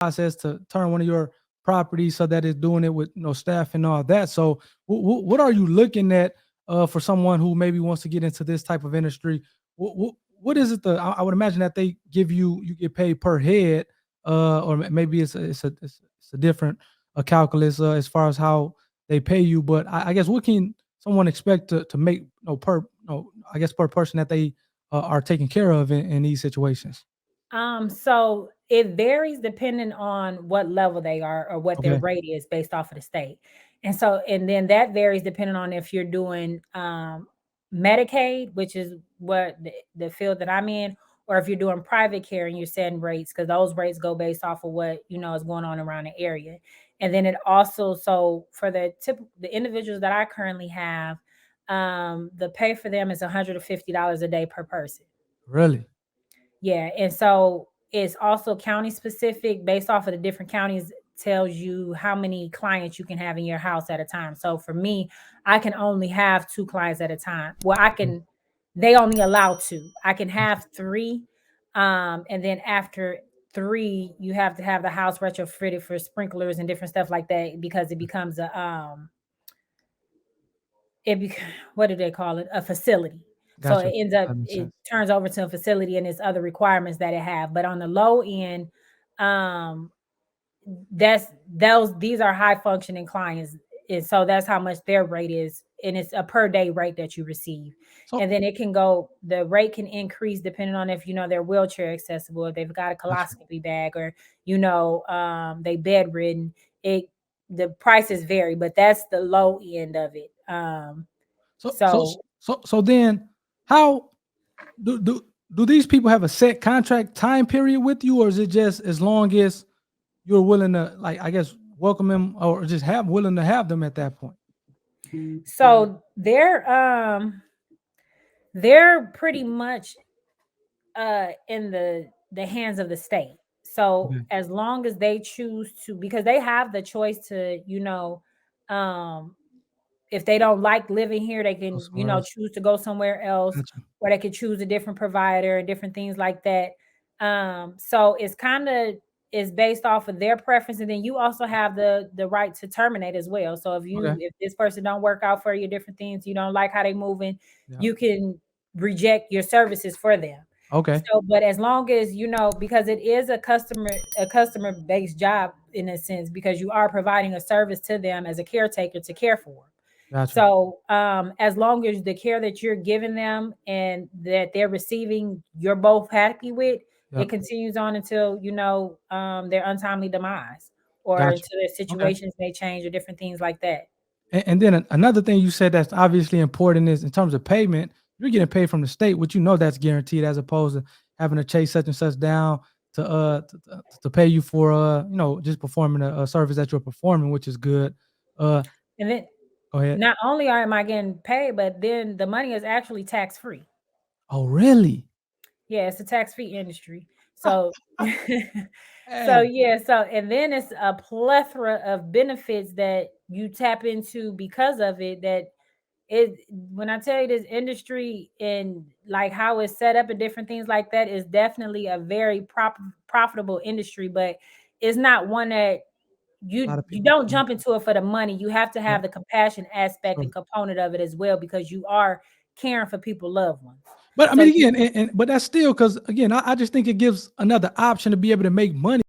process to turn one of your properties so that it's doing it with no staff and all that. So what are you looking at for someone who maybe wants to get into this type of industry? What is it? I would imagine that they give you get paid per head, or maybe it's a different calculus as far as how they pay you. But I guess what can someone expect to make per I guess per person that they are taken care of in these situations? So it varies depending on what level they are or what their Okay. rate is based off of the state. And then that varies depending on if you're doing Medicaid, which is what the field that I'm in, or if you're doing private care and you're setting rates, because those rates go based off of what is going on around the area. And then it also, so for the individuals that I currently have, the pay for them is $150 a day per person. Really? Yeah, and so it's also county specific based off of the different counties tells you how many clients you can have in your house at a time. So for me, I can only have two clients at a time. Well, Mhm. they only allow two. I can have three. And then after three, you have to have the house retrofitted for sprinklers and different stuff like that because it becomes what do they call it? A facility. So Gotcha. That makes it sense. turns over to a facility and its other requirements that it have. But on the low end, um, that's these are high functioning clients. And so that's how much their rate is. And it's a per day rate that you receive. So And then the rate can increase depending on if they're wheelchair accessible, if they've got a gotcha. colostomy bag, or they bedridden. It The prices vary, but that's the low end of it. So so So so then how do do do these people have a set contract time period with you, or is it just as long as you're willing to, like, I guess, welcome them or just have willing to have them at that point? so they're pretty much in the hands of the state. So Okay. as long as they choose to, because they have the choice to, um if they don't like living here, they Go can, somewhere else. choose to go somewhere else, Gotcha. or they could choose a different provider and different things like that. So it's kind of is based off of their preference, and then you also have the right to terminate as well. So Okay. if this person don't work out for you, different things, you don't like how they moving, Yeah. you can reject your services for them. Okay. So, but as long as because it is a customer based job in a sense, because you are providing a service to them as a caretaker to care for. Gotcha. So, as long as the care that you're giving them and that they're receiving, you're both happy with, Yeah. it continues on until their untimely demise, or Gotcha. until their Okay. situations may change or different things like that. And then another thing you said that's obviously important is in terms of payment, you're getting paid from the state, which that's guaranteed as opposed to having to chase such and such down to pay you for just performing a service that you're performing, which is good. Uh And then Go ahead. not only am I getting paid, but then the money is actually tax free. Oh, really? Yeah, it's a tax-free industry. So so Hey, yeah, so and then it's a plethora of benefits that you tap into because of it, that it when I tell you this industry and like how it's set up and different things like that is definitely a very profitable industry, but it's not one that a lot of you people don't can. jump into it for the money. You have to Yeah, have the compassion aspect true. and component of it as well, because you are caring for people, loved ones. But I So mean, you again, but that's still because again, I just think it gives another option to be able to make money.